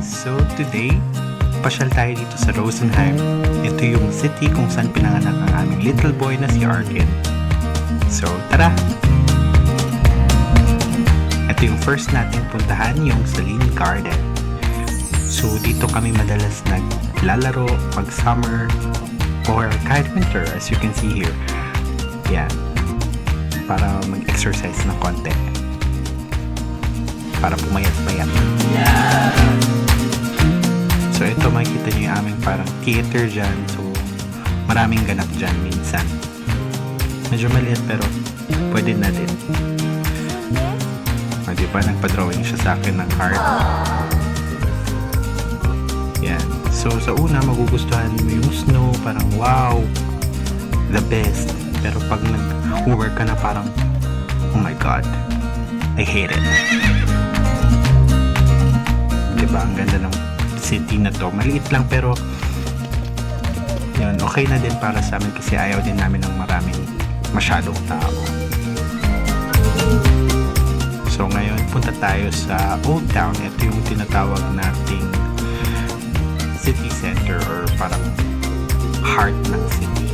guys! So today, pasyal tayo dito sa Rosenheim. Ito yung city kung saan pinanganak ang aming little boy na si Arkin. So tara! Ito yung first nating puntahan, yung Celine Garden. So dito kami madalas naglalaro pag summer or kahit winter, as you can see here. Yan. Para mag-exercise ng konti. Para pumayat-payat. So ito makikita nyo yung aming parang theater dyan. So maraming ganap dyan minsan. Medyo maliit pero pwede na din. O diba nagpa-drawing siya sa akin ng heart. Yan. So sa una magugustuhan mo yung snow. Parang wow! The best. Pero pag nag-work ka na parang oh my god, I hate it. Diba? Ang ganda ng city na to. Maliit lang pero yun, okay na din para sa amin kasi ayaw din namin ng masyadong tao. So ngayon, punta tayo sa Old Town. Ito yung tinatawag nating city center or parang heart ng city.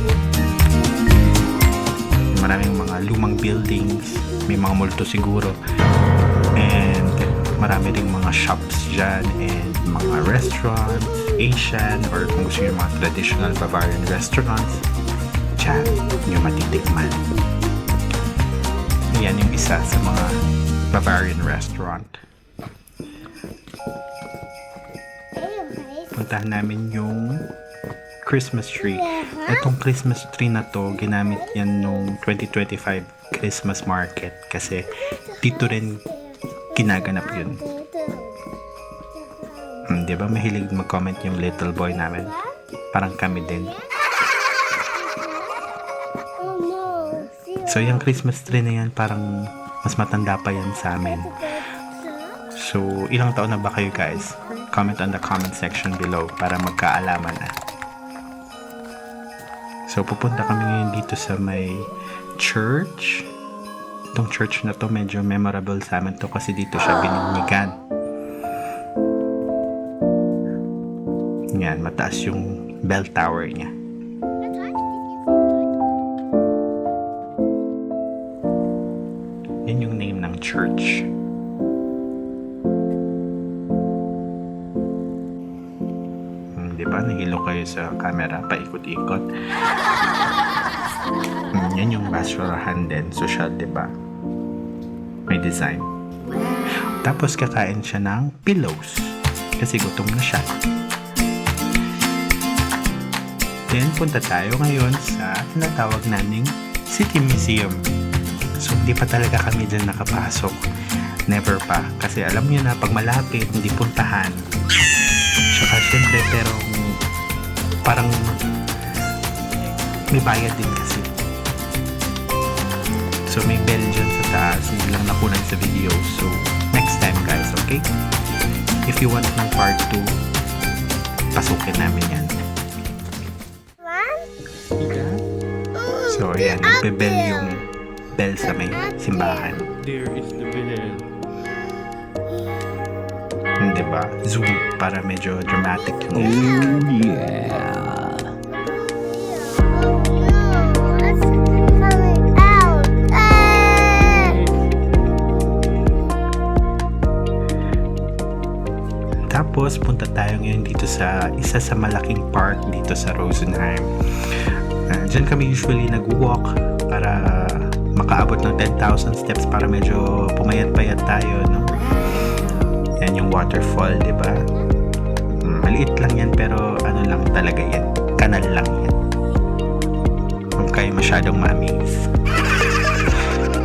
Maraming mga lumang buildings, may mga multo siguro, and marami ring mga shops dyan and mga restaurants, Asian or kung gusto yung mga traditional Bavarian restaurants dyan yung matitikman. Yan yung isa sa mga Bavarian restaurant. Puntahan namin yung Christmas tree. Itong Christmas tree na to, ginamit yan nung 2025 Christmas market kasi dito rin ginaganap yun. Diba mahilig mag-comment yung little boy namin? Parang kami din. So yung Christmas tree na yan parang mas matanda pa yan sa amin. So ilang taon na ba kayo guys? Comment on the comment section below para magkaalaman na. So pupunta kami ngayon dito sa may church. Itong church na to medyo memorable sa amin to kasi dito siya bininyagan. Yan, mataas yung bell tower niya. Yan yung name ng church. Diba? Nahilo kayo sa camera, paikot-ikot. Yan yung basurahan din. Social, diba? May design. Tapos kakain siya ng pillows. Kasi gutom na siya. Then, punta tayo ngayon sa tinatawag naming City Museum. So, hindi pa talaga kami dyan nakapasok. Never pa. Kasi alam nyo na, pag malapit, hindi puntahan. Tsaka, syempre, pero parang may bayad din kasi. So, may bell dyan sa taas. Hindi lang nakunan sa video. So, next time, guys, okay? If you want ng part 2, pasukin namin yan. So, ayan, nagbe-bell yung bell sa may simbahan. There is the bell. Diba? Zoom para medyo dramatic yung yeah. Tapos, punta tayo ngayon dito sa isa sa malaking park dito sa Rosenheim. Diyan kami usually nag-walk para makaabot ng 10,000 steps para medyo pumayat-payat tayo, no? Yan yung waterfall, diba? Maliit lang yan pero ano lang talaga yan. Kanal lang yan. Huwag kayo masyadong ma-amaze.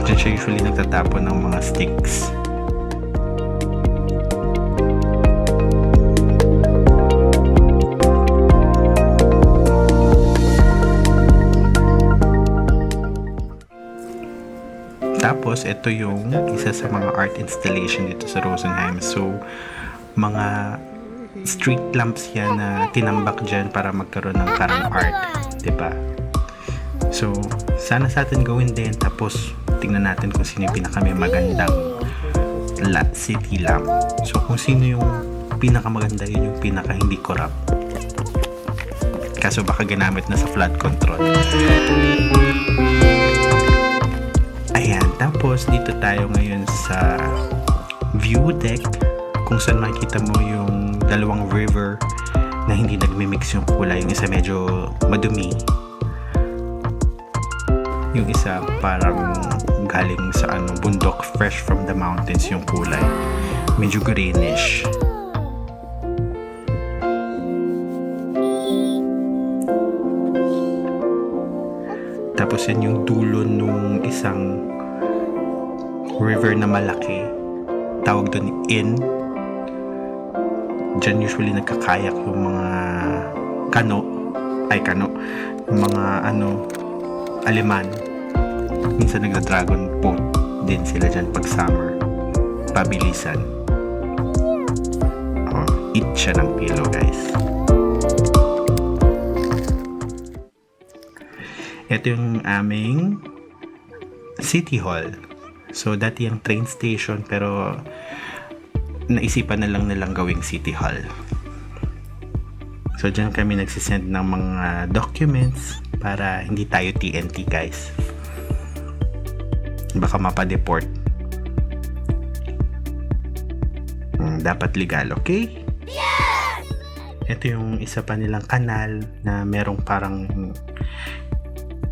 Diyan siya usually nagtatapon ng mga sticks. Tapos, ito yung isa sa mga art installation dito sa Rosenheim. So, mga street lamps yan na tinambak dyan para magkaroon ng parang art. Diba? So, sana sa atin gawin din. Tapos, tingnan natin kung sino yung pinakamagandang city lamp. So, kung sino yung pinakamaganda, yun yung pinaka hindi corrupt. Kaso baka ginamit na sa flood control. Ayan, tapos dito tayo ngayon sa view deck, kung saan makikita mo yung dalawang river na hindi nagmimix yung kulay. Yung isa medyo madumi, yung isa parang galing sa bundok, fresh from the mountains yung kulay, medyo greenish. Tapos yan yung dulo nung isang river na malaki, tawag doon in. Diyan usually nagkakayak yung mga kano, yung mga Aleman. Minsan nagda-dragon boat din sila dyan pag summer, pabilisan. Eat siya ng pillow, guys. Ito yung aming City Hall. So dati yung train station, pero naisipan na lang nilang gawing City Hall. So dyan kami nagsisend ng mga documents para hindi tayo TNT, guys. Baka mapadeport. Dapat legal, okay? Yes! Ito yung isa pa nilang kanal na merong parang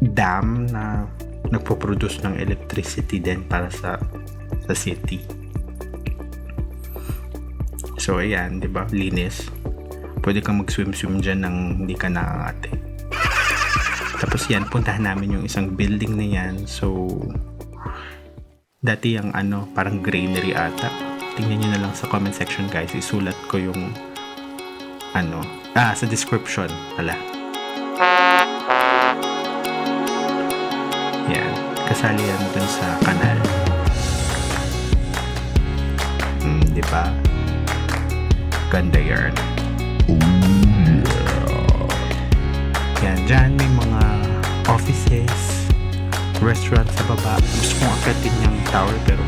dam na nagpo-produce ng electricity din para sa city. So ayan, 'di ba? Linis. Pwede kang mag-swim dyan nang hindi ka nakakate. Tapos yan, puntahan namin yung isang building na yan. So dati yung parang greenery ata. Tingnan nyo na lang sa comment section, guys. Isulat ko yung sa description pala. Yan, kasali yan dun sa kanal. Di ba? Ganda yarn. Yan, dyan may mga offices, restaurant sa baba. Gusto kong akitin yung tower pero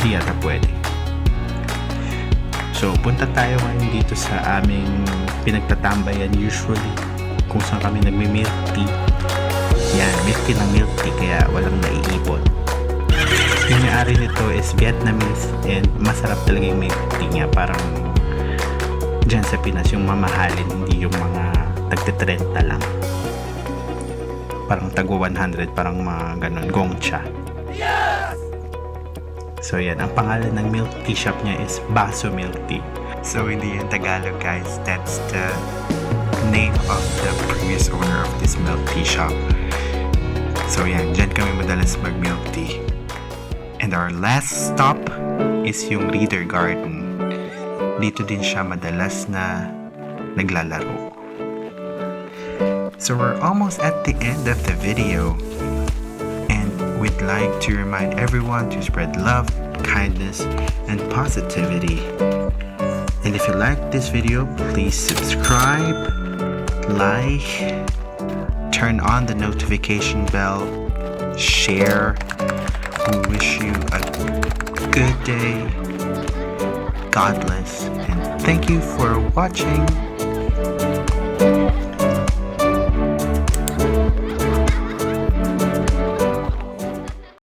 di yata pwede. So, punta tayo ngayon dito sa aming pinagtatambayan usually, kung saan kami nagmi-milk tea. Yan, milk tea ng milk tea, kaya walang naiipon. Yung may-ari nito is Vietnamese and masarap talaga yung milk tea niya. Parang dyan sa Pinas yung mamahalin, hindi yung mga tagte-30 lang. Parang tagwa 100, parang mga ganun, Gongcha. Yes! So yan, ang pangalan ng milk tea shop niya is Baso Milk Tea. So hindi yung Tagalog, guys. That's the name of the previous owner of this milk tea shop. So yan, dyan kami madalas mag-milk tea. And our last stop is yung Reader Garden. Dito din siya madalas na naglalaro. So we're almost at the end of the video. And we'd like to remind everyone to spread love, kindness, and positivity. And if you like this video, please subscribe, like, turn on the notification bell, share. We wish you a good day. God bless, and thank you for watching.